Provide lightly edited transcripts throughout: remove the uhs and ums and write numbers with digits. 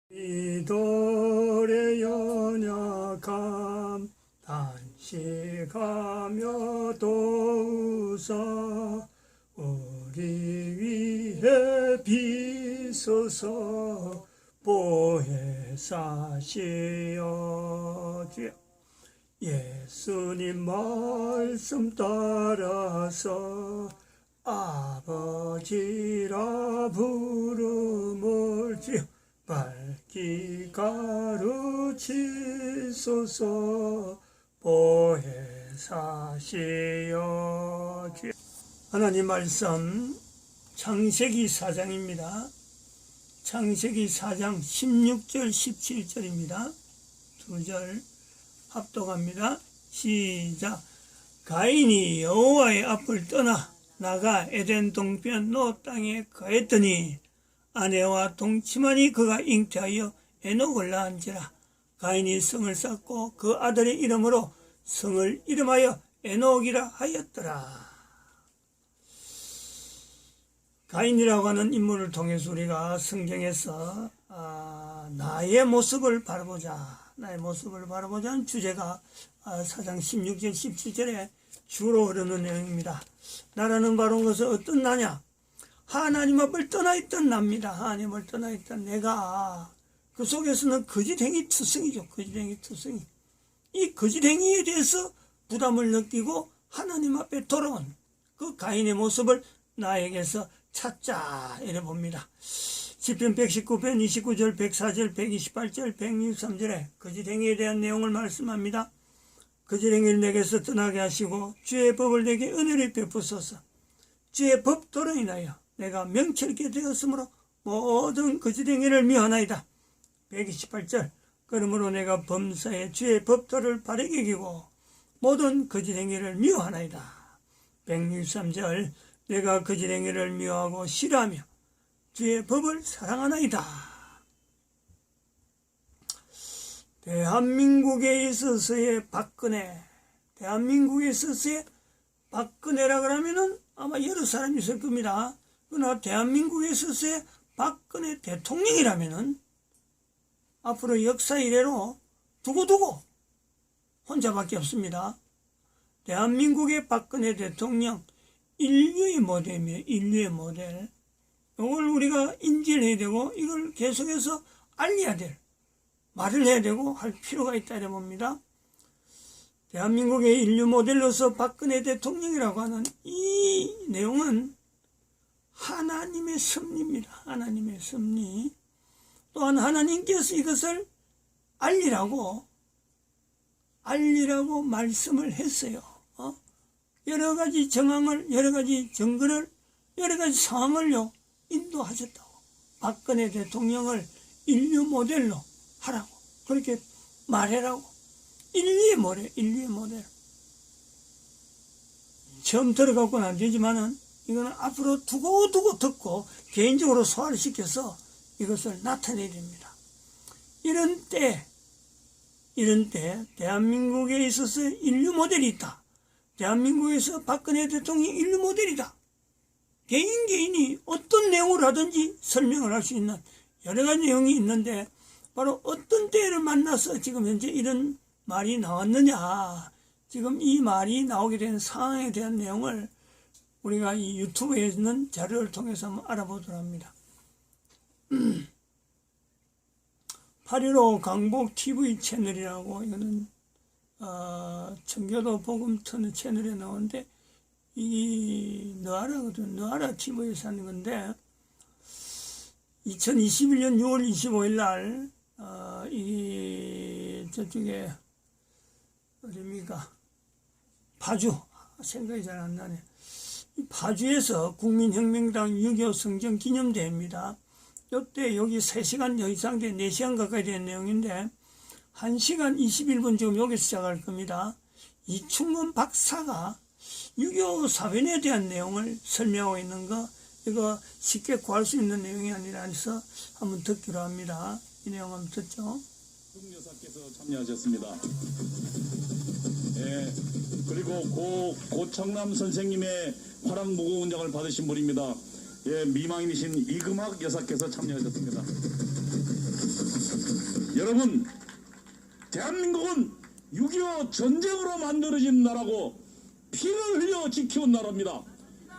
이돌의 연약함 단식하며 도우사 우리 위해 비소서 보혜사시여. 주여, 예수님 말씀 따라서 아버지라 부름을 주여 밝히 가르치소서 보혜사시여. 주여, 하나님 말씀 창세기 4장입니다. 창세기 4장 16절 17절입니다. 두 절 합독합니다. 시작. 가인이 여호와의 앞을 떠나 나가 에덴 동편 노 땅에 거했더니 아내와 동침하니 그가 잉태하여 에녹을 낳은지라. 가인이 성을 쌓고 그 아들의 이름으로 성을 이름하여 에녹이라 하였더라. 가인이라고 하는 인물을 통해서 우리가 성경에서 나의 모습을 바라보자, 나의 모습을 바라보자는 주제가 4장 16절 17절에 주로 흐르는 내용입니다. 나라는 바로 것은 어떤 나냐? 하나님 앞을 떠나 있던 납니다. 하나님을 떠나 있던 내가 그 속에서는 거짓행위 투성이죠. 거짓행위 투성이. 이 거짓행위에 대해서 부담을 느끼고 하나님 앞에 돌아온 그 가인의 모습을 나에게서 찾자 이래 봅니다. 시편 119편 29절 104절 128절 163절에 거짓행위에 대한 내용을 말씀합니다. 거짓행위를 내게서 떠나게 하시고 주의 법을 내게 은혜를 베푸소서. 주의 법도로 인하여 내가 명철케 되었으므로 모든 거짓행위를 미워하나이다. 128절 그러므로 내가 범사에 주의 법도를 바르게 여기고 모든 거짓행위를 미워하나이다. 163절 내가 거짓행위를 미워하고 싫어하며 주의 법을 사랑하나이다. 대한민국에 있어서의 박근혜, 대한민국에 있어서의 박근혜라 그러면은 아마 여러 사람이 있을 겁니다. 그러나 대한민국에 있어서의 박근혜 대통령이라면은 앞으로 역사 이래로 두고두고 혼자밖에 없습니다. 대한민국의 박근혜 대통령 인류의 모델이며 인류의 모델. 이걸 우리가 인지를 해야 되고 이걸 계속해서 알려야 될 말을 해야 되고 할 필요가 있다 이래 봅니다. 대한민국의 인류 모델로서 박근혜 대통령이라고 하는 이 내용은 하나님의 섭리입니다. 하나님의 섭리. 또한 하나님께서 이것을 알리라고 말씀을 했어요. 여러 가지 정황을, 여러 가지 증거를, 여러 가지 상황을요 인도하셨다고. 박근혜 대통령을 인류 모델로 하라고 그렇게 말해라고. 인류의 모델. 처음 들어갖고는 안 되지만은 이거는 앞으로 두고두고 듣고 개인적으로 소화를 시켜서 이것을 나타내야 됩니다. 이런 때 대한민국에 있어서 인류 모델이 있다. 대한민국에서 박근혜 대통령이 인류 모델이다. 개인이 어떤 내용을 하든지 설명을 할 수 있는 여러 가지 내용이 있는데 바로 어떤 때를 만나서 지금 현재 이런 말이 나왔느냐, 지금 이 말이 나오게 된 상황에 대한 내용을 우리가 이 유튜브에 있는 자료를 통해서 한번 알아보도록 합니다. 8.15 강복 TV 채널이라고, 이거는 청교도 복음 터는 채널에 나오는데 이 너아라거든. 너아라 TV에서 하는 건데 2021년 6월 25일 날 이 저쪽에 어딥니까? 파주, 생각이 잘 안 나네. 파주에서 국민혁명당 6.25 성전 기념대회입니다. 이때 여기 3시간 이상 된 4시간 가까이 된 내용인데 1시간 21분 지금 여기서 시작할 겁니다. 이충원 박사가 6.25 사변에 대한 내용을 설명하고 있는 거, 이거 쉽게 구할 수 있는 내용이 아니라서 한번 듣기로 합니다. 이 내용 한번 듣죠. 여사께서 참여하셨습니다. 예, 그리고 고청남 선생님의 화랑무고훈장을 받으신 분입니다. 예, 미망인이신 이금학 여사께서 참여하셨습니다. 여러분, 대한민국은 6.25 전쟁으로 만들어진 나라고 피를 흘려 지켜온 나라입니다.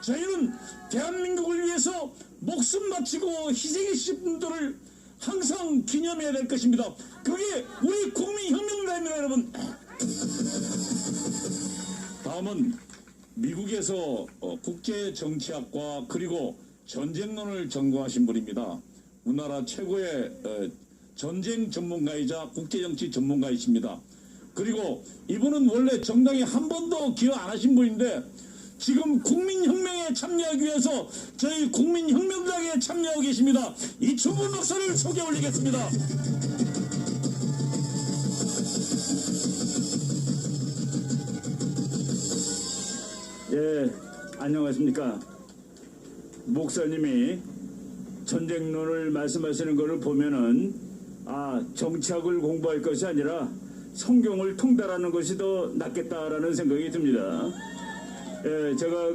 저희는 대한민국을 위해서 목숨 바치고 희생하신 분들을 항상 기념해야 될 것입니다. 그게 우리 국민혁명가입니다, 여러분. 다음은 미국에서 국제정치학과 그리고 전쟁론을 전공하신 분입니다. 우리나라 최고의 전쟁 전문가이자 국제정치 전문가이십니다. 그리고 이분은 원래 정당에 한 번도 기여 안 하신 분인데 지금 국민혁명에 참여하기 위해서 저희 국민혁명당에 참여하고 계십니다. 이충근 박사를 소개 올리겠습니다. 예, 안녕하십니까. 목사님이 전쟁론을 말씀하시는 것을 보면은 정치학을 공부할 것이 아니라 성경을 통달하는 것이 더 낫겠다라는 생각이 듭니다. 예, 제가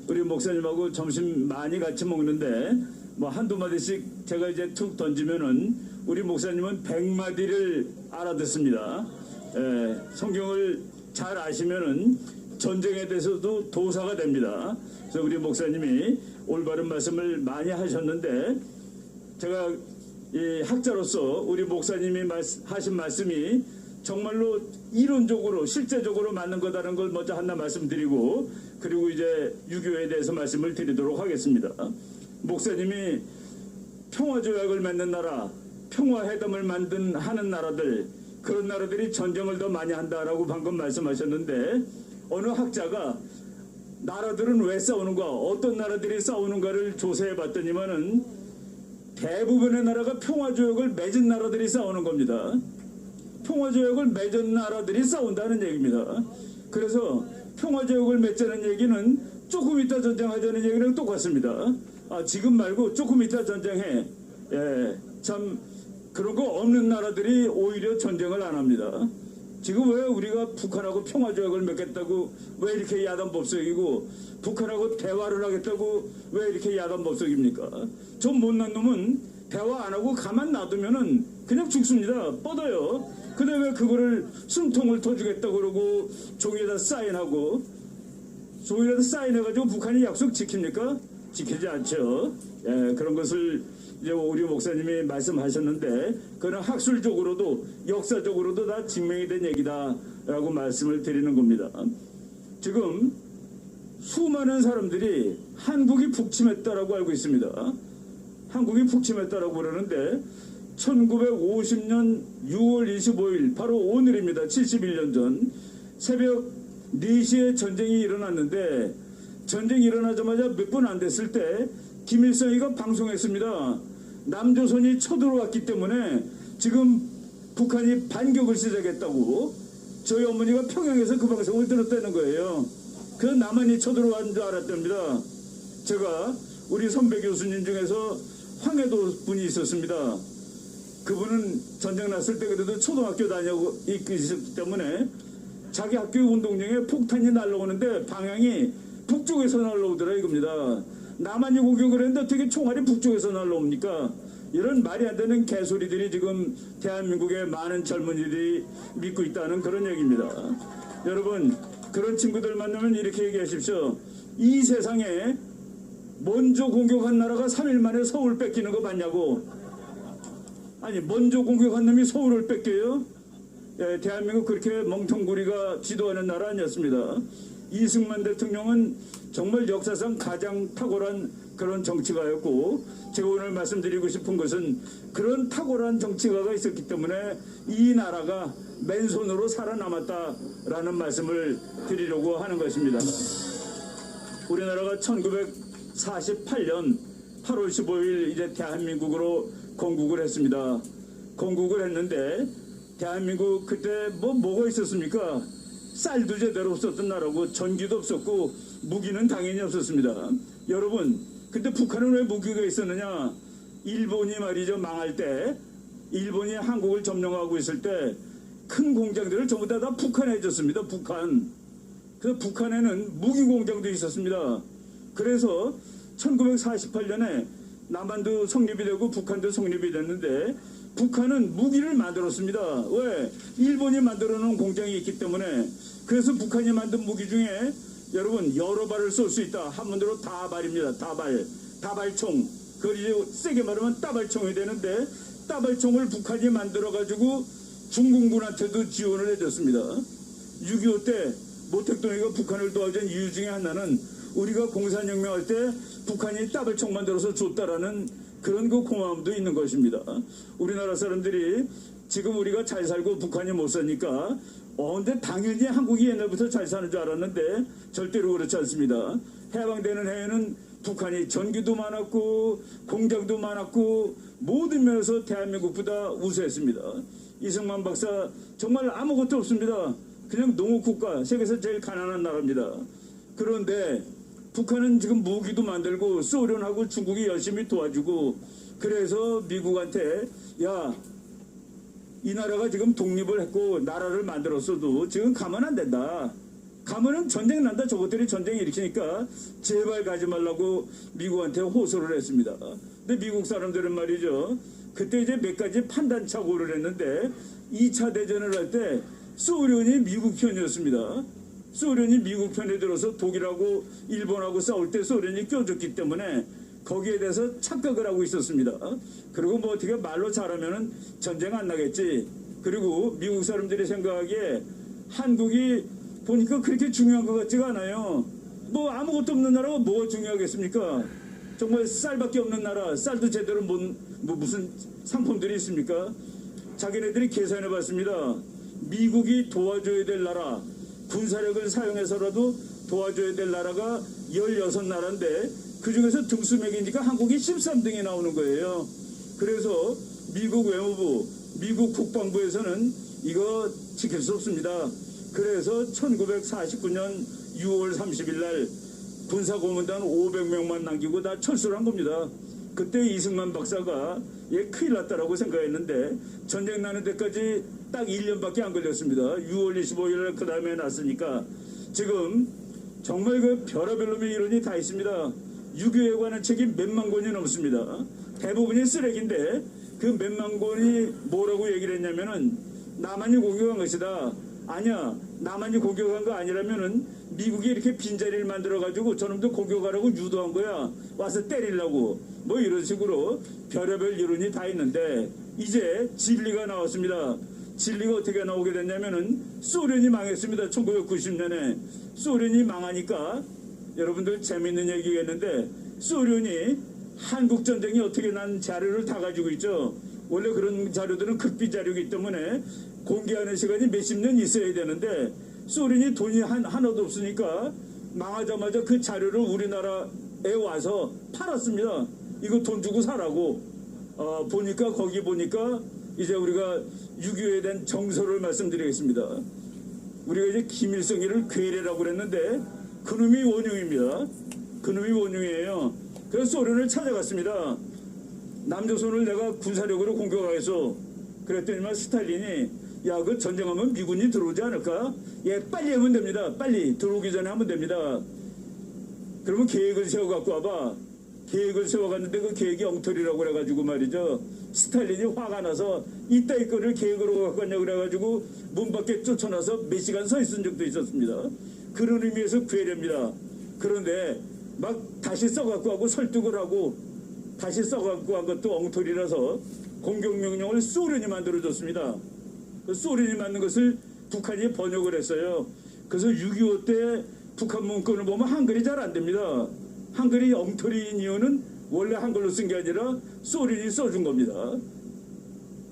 우리 목사님하고 점심 많이 같이 먹는데 뭐 한두 마디씩 제가 이제 툭 던지면은 우리 목사님은 100마디를 알아듣습니다. 예, 성경을 잘 아시면은 전쟁에 대해서도 도사가 됩니다. 그래서 우리 목사님이 올바른 말씀을 많이 하셨는데 제가 이 학자로서 우리 목사님이 하신 말씀이 정말로 이론적으로 실제적으로 맞는 거다라는 걸 먼저 하나 말씀드리고 그리고 이제 유교에 대해서 말씀을 드리도록 하겠습니다. 목사님이 평화조약을 맺는 나라, 평화회담을 하는 나라들, 그런 나라들이 전쟁을 더 많이 한다라고 방금 말씀하셨는데 어느 학자가 나라들은 왜 싸우는가, 어떤 나라들이 싸우는가를 조사해 봤더니만은 대부분의 나라가 평화조약을 맺은 나라들이 싸우는 겁니다. 평화조약을 맺은 나라들이 싸운다는 얘기입니다. 그래서 평화조약을 맺자는 얘기는 조금 이따 전쟁하자는 얘기랑 똑같습니다. 지금 말고 조금 이따 전쟁해. 예, 참 그런 거 없는 나라들이 오히려 전쟁을 안 합니다. 지금 왜 우리가 북한하고 평화조약을 맺겠다고 왜 이렇게 야단법석이고 북한하고 대화를 하겠다고 왜 이렇게 야단법석입니까? 저 못난 놈은 대화 안 하고 가만 놔두면은 그냥 죽습니다. 뻗어요. 근데 왜 그거를 숨통을 터주겠다고 그러고 종이에다 사인하고 종이에다 사인해가지고 북한이 약속 지킵니까? 지키지 않죠. 예, 그런 것을 이제 우리 목사님이 말씀하셨는데 그는 학술적으로도 역사적으로도 다 증명이 된 얘기다라고 말씀을 드리는 겁니다. 지금 수많은 사람들이 한국이 북침했다라고 알고 있습니다. 한국이 북침했다라고 그러는데 1950년 6월 25일 바로 오늘입니다. 71년 전 새벽 4시에 전쟁이 일어났는데 전쟁이 일어나자마자 몇 분 안 됐을 때 김일성이가 방송했습니다. 남조선이 쳐들어왔기 때문에 지금 북한이 반격을 시작했다고 저희 어머니가 평양에서 그 방송을 들었다는 거예요. 그래서 남한이 쳐들어간 줄 알았답니다. 제가 우리 선배 교수님 중에서 황해도 분이 있었습니다. 그분은 전쟁 났을 때 그래도 초등학교 다니고 있기 때문에 자기 학교 운동 중에 폭탄이 날라오는데 방향이 북쪽에서 날라오더라 이겁니다. 남한이 공격을 했는데 어떻게 총알이 북쪽에서 날라옵니까? 이런 말이 안 되는 개소리들이 지금 대한민국의 많은 젊은이들이 믿고 있다는 그런 얘기입니다. 여러분 그런 친구들 만나면 이렇게 얘기하십시오. 이 세상에 먼저 공격한 나라가 3일 만에 서울 뺏기는 거 맞냐고. 아니 먼저 공격한 놈이 서울을 뺏겨요? 예, 대한민국 그렇게 멍텅구리가 지도하는 나라 아니었습니다. 이승만 대통령은 정말 역사상 가장 탁월한 그런 정치가였고 제가 오늘 말씀드리고 싶은 것은 그런 탁월한 정치가가 있었기 때문에 이 나라가 맨손으로 살아남았다라는 말씀을 드리려고 하는 것입니다. 우리나라가 1948년 8월 15일 이제 대한민국으로 건국을 했습니다. 건국을 했는데 대한민국 그때 뭐가 있었습니까? 쌀도 제대로 없었던 나라고 전기도 없었고 무기는 당연히 없었습니다. 여러분 근데 북한은 왜 무기가 있었느냐? 일본이 말이죠 망할 때 일본이 한국을 점령하고 있을 때 큰 공장들을 전부 다 북한에 해줬습니다. 북한. 그 북한에는 무기 공장도 있었습니다. 그래서 1948년에 남한도 성립이 되고 북한도 성립이 됐는데 북한은 무기를 만들었습니다. 왜? 일본이 만들어 놓은 공장이 있기 때문에. 그래서 북한이 만든 무기 중에 여러분 여러 발을 쏠 수 있다. 한문으로 다발입니다. 다발총. 그걸 이제 세게 말하면 따발총이 되는데, 따발총을 북한이 만들어 가지고 중공군한테도 지원을 해줬습니다. 6.25 때 모택동이가 북한을 도와준 이유 중에 하나는 우리가 공산혁명할 때 북한이 따발총 만들어서 줬다라는 그런 그 고마움도 있는 것입니다. 우리나라 사람들이 지금 우리가 잘 살고 북한이 못 사니까 근데 당연히 한국이 옛날부터 잘 사는 줄 알았는데 절대로 그렇지 않습니다. 해방되는 해에는 북한이 전기도 많았고 공장도 많았고 모든 면에서 대한민국보다 우수했습니다. 이승만 박사 정말 아무것도 없습니다. 그냥 농업국가, 세계에서 제일 가난한 나라입니다. 그런데 북한은 지금 무기도 만들고 소련하고 중국이 열심히 도와주고, 그래서 미국한테 야, 이 나라가 지금 독립을 했고 나라를 만들었어도 지금 가면 안 된다. 가면은 전쟁 난다. 저것들이 전쟁 일으키니까 제발 가지 말라고 미국한테 호소를 했습니다. 근데 미국 사람들은 말이죠, 그때 이제 몇 가지 판단착오를 했는데 2차 대전을 할 때 소련이 미국 편이었습니다. 소련이 미국 편에 들어서 독일하고 일본하고 싸울 때 소련이 껴줬기 때문에 거기에 대해서 착각을 하고 있었습니다. 그리고 뭐 어떻게 말로 잘하면은 전쟁 안 나겠지. 그리고 미국 사람들이 생각하기에 한국이 보니까 그렇게 중요한 것 같지가 않아요. 뭐 아무것도 없는 나라가 뭐가 중요하겠습니까? 정말 쌀밖에 없는 나라, 쌀도 제대로 뭐 무슨 상품들이 있습니까? 자기네들이 계산해 봤습니다. 미국이 도와줘야 될 나라, 군사력을 사용해서라도 도와줘야 될 나라가 16나라인데 그 중에서 등수 매기니까 한국이 13등에 나오는 거예요. 그래서 미국 외무부, 미국 국방부에서는 이거 지킬 수 없습니다. 그래서 1949년 6월 30일 날 군사고문단 500명만 남기고 다 철수를 한 겁니다. 그때 이승만 박사가 큰일 났다라고 생각했는데 전쟁 나는 데까지 딱 1년밖에 안 걸렸습니다. 6월 25일 날 그 다음에 났으니까 지금 정말 그 별의별 놈의 이론이 다 있습니다. 6.25에 관한 책이 몇만 권이 넘습니다. 대부분이 쓰레기인데 그 몇만 권이 뭐라고 얘기를 했냐면은 남한이 공격한 것이다. 아니야, 남한이 공격한 거 아니라면은 미국이 이렇게 빈자리를 만들어가지고 저놈도 공격하라고 유도한 거야. 와서 때리려고. 뭐 이런 식으로 별의별 이론이 다 있는데 이제 진리가 나왔습니다. 진리가 어떻게 나오게 됐냐면은 소련이 망했습니다. 1990년에. 소련이 망하니까 여러분들 재밌는 얘기겠는데 소련이 한국전쟁이 어떻게 난 자료를 다 가지고 있죠. 원래 그런 자료들은 극비 자료이기 때문에 공개하는 시간이 몇십 년 있어야 되는데 소련이 돈이 하나도 없으니까 망하자마자 그 자료를 우리나라에 와서 팔았습니다. 이거 돈 주고 사라고. 보니까 거기 보니까 이제 우리가 6.25에 대한 정서를 말씀드리겠습니다. 우리가 이제 김일성이를 괴뢰라고 그랬는데 그놈이 원흉입니다. 그놈이 원흉이에요. 그래서 소련을 찾아갔습니다. 남조선을 내가 군사력으로 공격하겠어. 그랬더니만 스탈린이 야, 그 전쟁하면 미군이 들어오지 않을까? 예, 빨리 하면 됩니다. 빨리 들어오기 전에 하면 됩니다. 그러면 계획을 세워갖고 와봐. 계획을 세워갔는데 그 계획이 엉터리라고 그래가지고 말이죠. 스탈린이 화가 나서 이따위 거를 계획으로 갖고 왔냐 그래가지고 문 밖에 쫓아나서 몇 시간 서 있은 적도 있었습니다. 그런 의미에서 괴뢰입니다. 그런데 막 다시 써갖고 하고 설득을 하고 다시 써갖고 한 것도 엉터리라서 공격명령을 소련이 만들어줬습니다. 그 소련이 만든 것을 북한이 번역을 했어요. 그래서 6.25 때 북한 문건을 보면 한글이 잘 안 됩니다. 한글이 엉터리인 이유는 원래 한글로 쓴 게 아니라 소련이 써준 겁니다.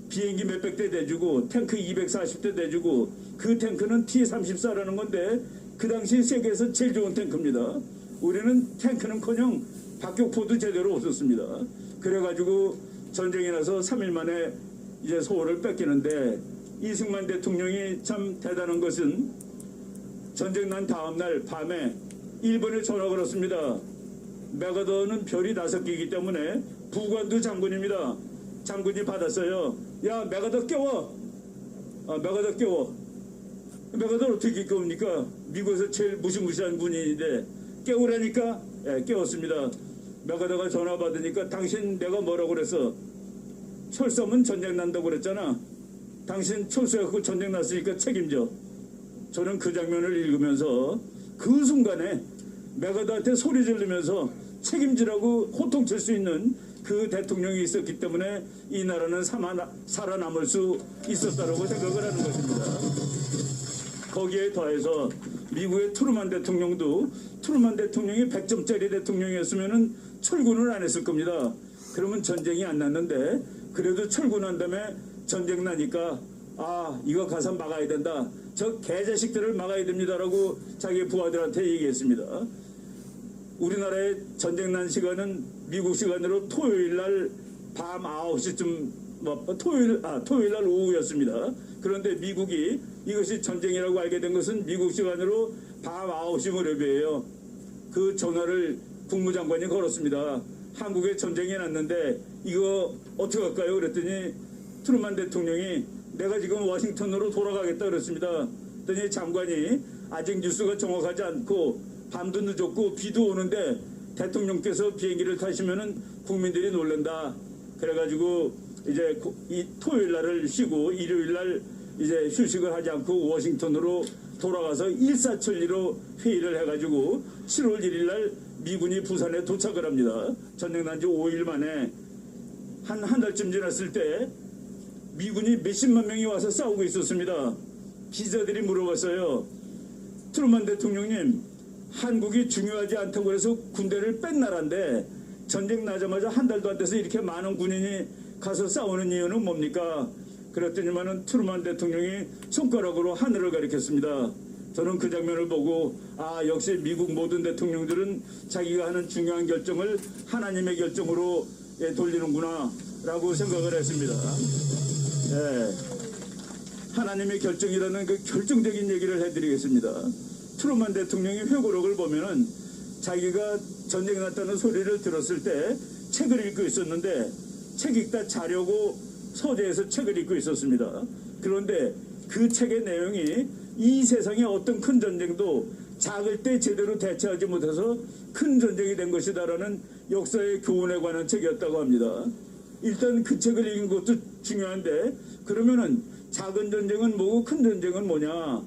비행기 몇백 대 내주고 탱크 240대 내주고 그 탱크는 T-34라는 건데 그 당시 세계에서 제일 좋은 탱크입니다. 우리는 탱크는커녕 박격포도 제대로 없었습니다. 그래가지고 전쟁이 나서 3일 만에 이제 서울을 뺏기는데 이승만 대통령이 참 대단한 것은 전쟁 난 다음 날 밤에 일본에 전화 걸었습니다. 메가더는 별이 5개이기 때문에 부관도 장군입니다. 장군이 받았어요. 야, 메가더 깨워. 메가더 깨워. 메가더 어떻게 깨웁니까? 미국에서 제일 무시무시한 군인인데 깨우라니까 깨웠습니다. 메가더가 전화 받으니까 당신 내가 뭐라고 그랬어? 철수하면 전쟁 난다고 그랬잖아. 당신 철수해갖고 전쟁 났으니까 책임져. 저는 그 장면을 읽으면서 그 순간에 메가더한테 소리 지르면서 책임지라고 호통칠 수 있는 그 대통령이 있었기 때문에 이 나라는 살아남을 수 있었다고 생각을 하는 것입니다. 거기에 더해서 미국의 트루만 대통령도 트루만 대통령이 100점짜리 대통령이었으면 철군을 안 했을 겁니다. 그러면 전쟁이 안 났는데 그래도 철군한 다음에 전쟁 나니까 이거 가서 막아야 된다. 저 개자식들을 막아야 됩니다라고 자기 부하들한테 얘기했습니다. 우리나라의 전쟁 난 시간은 미국 시간으로 토요일 날 밤 9시쯤 토요일 날 오후였습니다. 그런데 미국이 이것이 전쟁이라고 알게 된 것은 미국 시간으로 밤 9시 무렵이에요. 그 전화를 국무장관이 걸었습니다. 한국에 전쟁이 났는데 이거 어떻게 할까요? 그랬더니 트루만 대통령이 내가 지금 워싱턴으로 돌아가겠다 그랬습니다. 그랬더니 장관이 아직 뉴스가 정확하지 않고 밤도 늦었고 비도 오는데 대통령께서 비행기를 타시면은 국민들이 놀란다. 그래가지고 이제 이 토요일 날을 쉬고 일요일 날 이제 휴식을 하지 않고 워싱턴으로 돌아가서 일사천리로 회의를 해가지고 7월 1일 날 미군이 부산에 도착을 합니다. 전쟁 난 지 5일 만에 한 달쯤 지났을 때 미군이 몇십만 명이 와서 싸우고 있었습니다. 기자들이 물어봤어요. 트루만 대통령님, 한국이 중요하지 않다고 해서 군대를 뺀 나라인데 전쟁 나자마자 한 달도 안 돼서 이렇게 많은 군인이 가서 싸우는 이유는 뭡니까? 그랬더니만은 트루만 대통령이 손가락으로 하늘을 가리켰습니다. 저는 그 장면을 보고 역시 미국 모든 대통령들은 자기가 하는 중요한 결정을 하나님의 결정으로 돌리는구나 라고 생각을 했습니다. 하나님의 결정이라는 그 결정적인 얘기를 해드리겠습니다. 트루만 대통령이 회고록을 보면은 자기가 전쟁이 났다는 소리를 들었을 때 책을 읽고 있었는데 책 읽다 자려고 서재에서 책을 읽고 있었습니다. 그런데 그 책의 내용이 이 세상의 어떤 큰 전쟁도 작을 때 제대로 대처하지 못해서 큰 전쟁이 된 것이다라는 역사의 교훈에 관한 책이었다고 합니다. 일단 그 책을 읽은 것도 중요한데 그러면은 작은 전쟁은 뭐고 큰 전쟁은 뭐냐?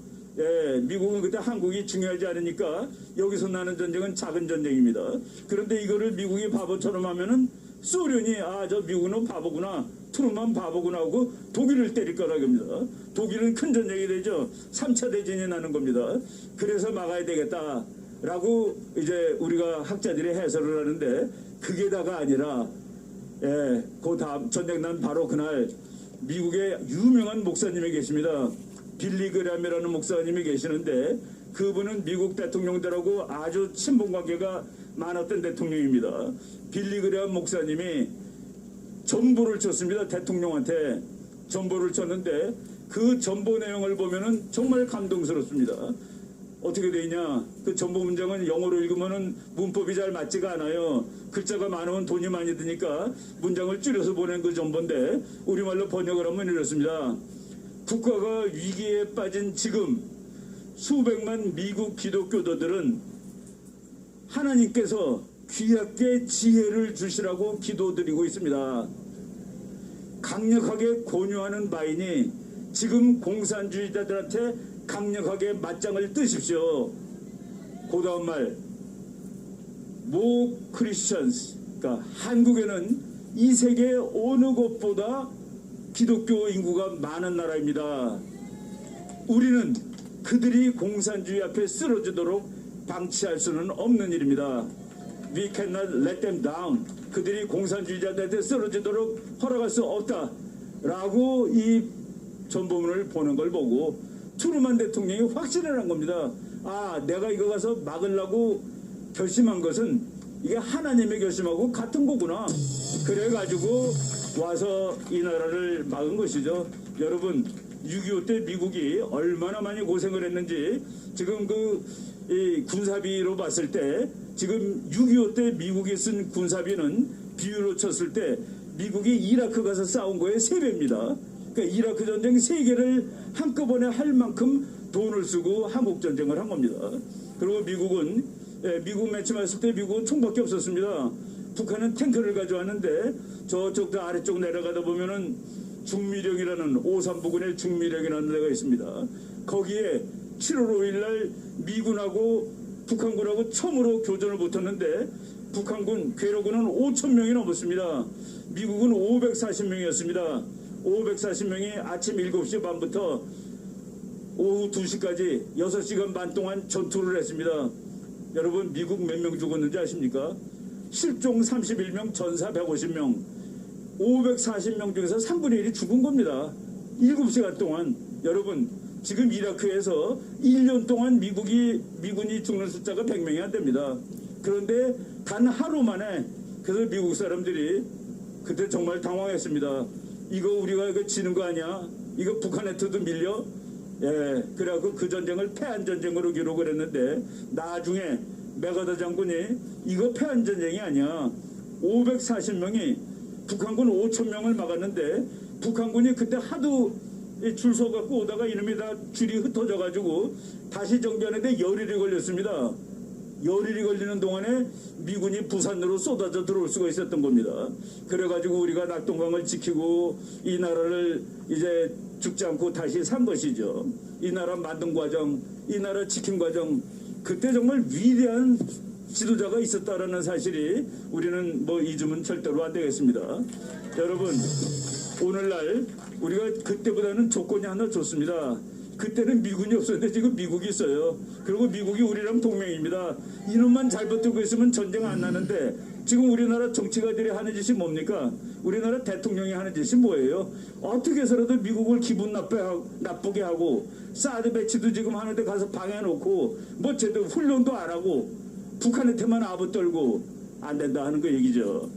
미국은 그때 한국이 중요하지 않으니까 여기서 나는 전쟁은 작은 전쟁입니다. 그런데 이거를 미국이 바보처럼 하면은 소련이 저 미국은 바보구나, 트루만 바보구나 하고 독일을 때릴 거라고 합니다. 독일은 큰 전쟁이 되죠. 3차 대전이 나는 겁니다. 그래서 막아야 되겠다라고 이제 우리가 학자들이 해설을 하는데 그게 다가 아니라 그 다음 전쟁 난 바로 그날 미국의 유명한 목사님이 계십니다. 빌리 그램이라는 목사님이 계시는데 그분은 미국 대통령들하고 아주 친분 관계가 많았던 대통령입니다. 빌리 그램 목사님이 전보를 쳤습니다. 대통령한테 전보를 쳤는데 그 전보 내용을 보면은 정말 감동스럽습니다. 어떻게 돼 있냐? 그 전보 문장은 영어로 읽으면은 문법이 잘 맞지가 않아요. 글자가 많으면 돈이 많이 드니까 문장을 줄여서 보낸 그 전보인데 우리말로 번역을 하면 이렇습니다. 국가가 위기에 빠진 지금 수백만 미국 기독교도들은 하나님께서 귀하게 지혜를 주시라고 기도드리고 있습니다. 강력하게 권유하는 바이니 지금 공산주의자들한테 강력하게 맞짱을 뜨십시오. 그 다음 말 More Christians, 그러니까 한국에는 이 세계 어느 곳보다 기독교 인구가 많은 나라입니다. 우리는 그들이 공산주의 앞에 쓰러지도록 방치할 수는 없는 일입니다. We cannot let them down. 그들이 공산주의자들한테 쓰러지도록 허락할 수 없다라고 이 전보문을 보는 걸 보고 트루만 대통령이 확신을 한 겁니다. 내가 이거 가서 막으려고 결심한 것은 이게 하나님의 결심하고 같은 거구나. 그래가지고 와서 이 나라를 막은 것이죠. 여러분 6.25 때 미국이 얼마나 많이 고생을 했는지 지금 이 군사비로 봤을 때 지금 6.25 때 미국이 쓴 군사비는 비율로 쳤을 때 미국이 이라크 가서 싸운 거의 3배입니다. 그러니까 이라크 전쟁 3개를 한꺼번에 할 만큼 돈을 쓰고 한국 전쟁을 한 겁니다. 그리고 미국 맨 처음 했을 때 미국은 총밖에 없었습니다. 북한은 탱크를 가져왔는데 저쪽도 아래쪽 내려가다 보면은 중미령이라는 오산부근의 중미령이라는 데가 있습니다. 거기에 7월 5일 날 미군하고 북한군하고 처음으로 교전을 붙었는데 북한군 괴로군은 5,000명이 넘었습니다. 미국은 540명이었습니다. 540명이 아침 7시 반부터 오후 2시까지 6시간 반 동안 전투를 했습니다. 여러분 미국 몇 명 죽었는지 아십니까? 실종 31명, 전사 150명, 540명 중에서 3분의 1이 죽은 겁니다. 7시간 동안. 여러분 지금 이라크에서 1년 동안 미군이 죽는 숫자가 100명이 안 됩니다. 그런데 단 하루 만에 그래서 미국 사람들이 그때 정말 당황했습니다. 이거 우리가 이거 지는 거 아니야? 이거 북한한테도 밀려? 예, 그래갖고 그 전쟁을 패한 전쟁으로 기록을 했는데 나중에 메가더 장군이 이거 패한 전쟁이 아니야. 540명이 북한군 5,000명을 막았는데 북한군이 그때 하도 줄 서갖고 오다가 이놈이 다 줄이 흩어져가지고 다시 정비하는데 열흘이 걸렸습니다. 열흘이 걸리는 동안에 미군이 부산으로 쏟아져 들어올 수가 있었던 겁니다. 그래가지고 우리가 낙동강을 지키고 이 나라를 이제 죽지 않고 다시 산 것이죠. 이 나라 만든 과정, 이 나라 지킨 과정, 그때 정말 위대한 지도자가 있었다라는 사실이 우리는 뭐 잊으면 절대로 안 되겠습니다. 여러분, 오늘날 우리가 그때보다는 조건이 하나 좋습니다. 그때는 미군이 없었는데 지금 미국이 있어요. 그리고 미국이 우리랑 동맹입니다. 이놈만 잘 버티고 있으면 전쟁 안 나는데 지금 우리나라 정치가들이 하는 짓이 뭡니까? 우리나라 대통령이 하는 짓이 뭐예요? 어떻게 해서라도 미국을 기분 나쁘게 하고 사드 배치도 지금 하는데 가서 방해놓고 뭐 제대로 훈련도 안 하고 북한한테만 아부 떨고 안 된다 하는 거 얘기죠.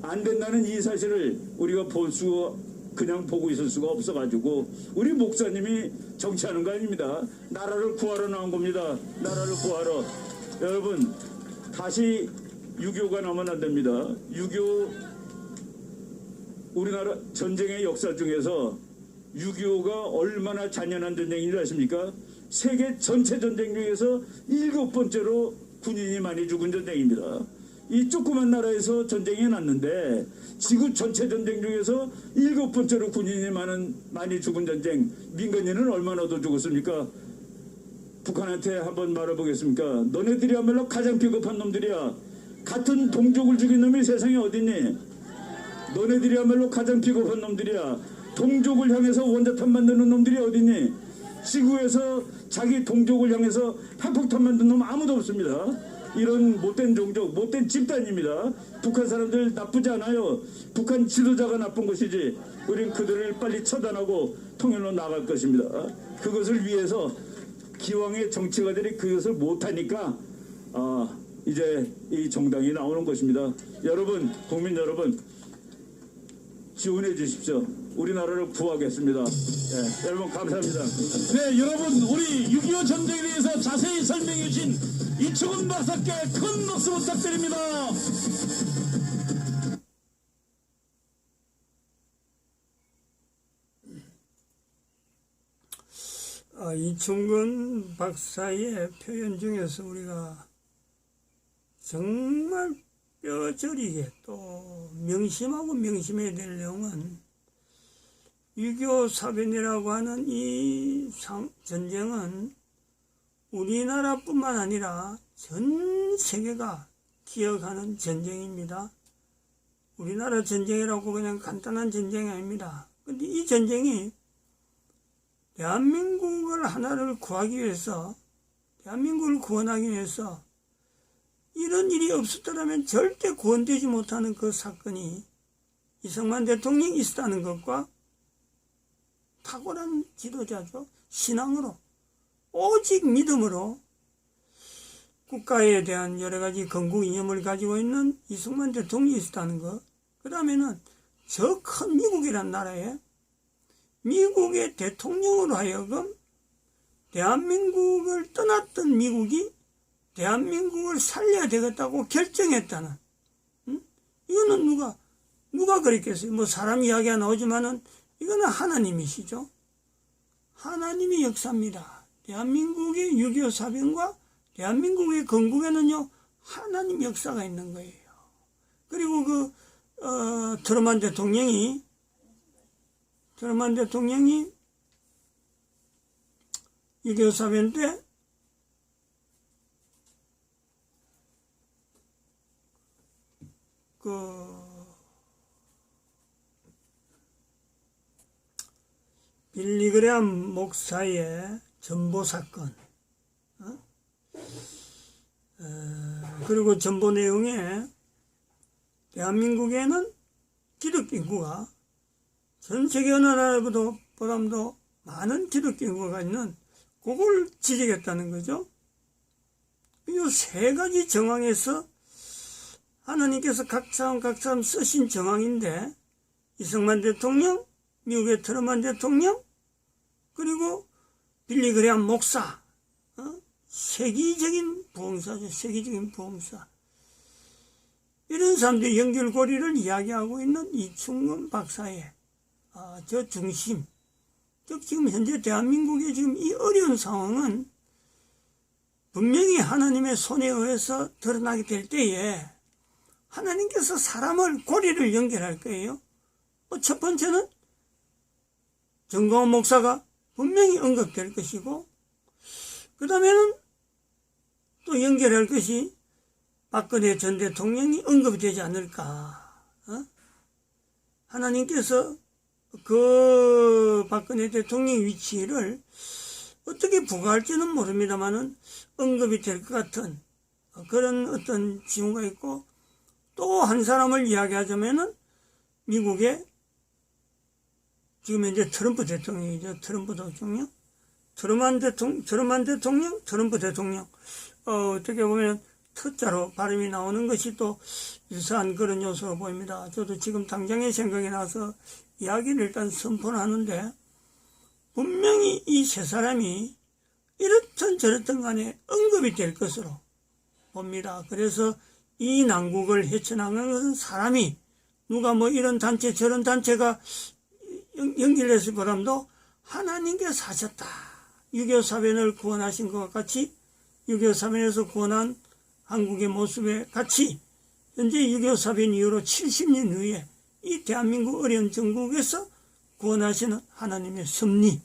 안 된다는 이 사실을 우리가 그냥 보고 있을 수가 없어가지고 우리 목사님이 정치하는 거 아닙니다. 나라를 구하러 나온 겁니다. 나라를 구하러. 여러분 다시 6.25가 나오면 안 됩니다. 6.25 우리나라 전쟁의 역사 중에서 6.25가 얼마나 잔인한 전쟁인지 아십니까? 세계 전체 전쟁 중에서 7번째로 군인이 많이 죽은 전쟁입니다. 이 조그만 나라에서 전쟁이 났는데 지구 전체 전쟁 중에서 7번째로 군인이 많이 죽은 전쟁, 민간인은 얼마나 더 죽었습니까? 북한한테 한번 말해보겠습니까? 너네들이야말로 가장 비겁한 놈들이야. 같은 동족을 죽인 놈이 세상에 어딨니? 너네들이야말로 가장 비겁한 놈들이야. 동족을 향해서 원자탄 만드는 놈들이 어딨니? 지구에서 자기 동족을 향해서 핵폭탄 만드는 놈 아무도 없습니다. 이런 못된 종족, 못된 집단입니다. 북한 사람들 나쁘지 않아요. 북한 지도자가 나쁜 것이지 우린 그들을 빨리 처단하고 통일로 나갈 것입니다. 그것을 위해서 기왕의 정치가들이 그것을 못하니까 이제 이 정당이 나오는 것입니다. 여러분, 국민 여러분 지원해 주십시오. 우리나라를 구하겠습니다. 네, 여러분 감사합니다. 네, 여러분 우리 6.25 전쟁에 대해서 자세히 설명해 주신 이충훈 박사께 큰 박수 부탁드립니다. 이충근 박사의 표현 중에서 우리가 정말 뼈저리게 또 명심하고 명심해야 될 내용은 6.25 사변이라고 하는 이 전쟁은 우리나라뿐만 아니라 전 세계가 기억하는 전쟁입니다. 우리나라 전쟁이라고 그냥 간단한 전쟁이 아닙니다. 근데 이 전쟁이 대한민국을 하나를 구하기 위해서, 대한민국을 구원하기 위해서 이런 일이 없었더라면 절대 구원되지 못하는 그 사건이 이승만 대통령이 있었다는 것과 탁월한 지도자죠. 신앙으로, 오직 믿음으로 국가에 대한 여러 가지 건국 이념을 가지고 있는 이승만 대통령이 있었다는 것. 그 다음에는 저 큰 미국이란 나라에 미국의 대통령으로 하여금 대한민국을 떠났던 미국이 대한민국을 살려야 되겠다고 결정했다는, 이거는 누가 그랬겠어요? 뭐 사람 이야기가 나오지만은 이거는 하나님이시죠. 하나님의 역사입니다. 대한민국의 6.25 사변과 대한민국의 건국에는요 하나님 역사가 있는 거예요. 그리고 트루먼 대통령이 6.25 사변 때 빌리그레암 목사의 전보 사건, 그리고 전보 내용에 대한민국에는 기독교 인구가 전 세계 어느 나라보다도 많은 기독교 인구가 있는 그걸 지적했다는 거죠. 이 세 가지 정황에서 하나님께서 각 사람 쓰신 정황인데, 이승만 대통령, 미국의 트루먼 대통령, 그리고 빌리그레암 목사, 세계적인 부흥사죠. 세계적인 부흥사. 이런 사람들의 연결고리를 이야기하고 있는 이충근 박사의 저 중심, 즉 지금 현재 대한민국의 지금 이 어려운 상황은 분명히 하나님의 손에 의해서 드러나게 될 때에 하나님께서 사람을 고리를 연결할 거예요. 첫 번째는 정광훈 목사가 분명히 언급될 것이고, 그 다음에는 또 연결할 것이 박근혜 전 대통령이 언급이 되지 않을까. 하나님께서 그 박근혜 대통령 위치를 어떻게 부과할지는 모릅니다만은 언급이 될 것 같은 그런 어떤 징후가 있고, 또 한 사람을 이야기하자면은 미국의 지금 현재 트럼프 대통령이죠. 트럼프 대통령, 트럼프 대통령. 어떻게 보면 터자로 발음이 나오는 것이 또 유사한 그런 요소로 보입니다. 저도 지금 당장의 생각이 나서 이야기를 일단 선포하는데, 분명히 이 세 사람이 이렇든 저렇든 간에 언급이 될 것으로 봅니다. 그래서 이 난국을 헤쳐나가는 것은 사람이 누가 뭐 이런 단체 저런 단체가 연결해서 보람도 하나님께서 하셨다. 6.25 사변을 구원하신 것과 같이 6.25 사변에서 구원한 한국의 모습에 같이 현재 6.25 사변 이후로 70년 후에 이 대한민국 어려운 전국에서 구원하시는 하나님의 섭리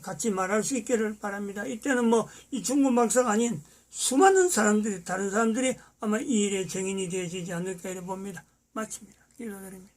같이 말할 수 있기를 바랍니다. 이때는 뭐 이충근 박사가 아닌 수많은 사람들이, 다른 사람들이 아마 이 일의 증인이 되어지지 않을까 이래 봅니다. 마칩니다. 기도드립니다.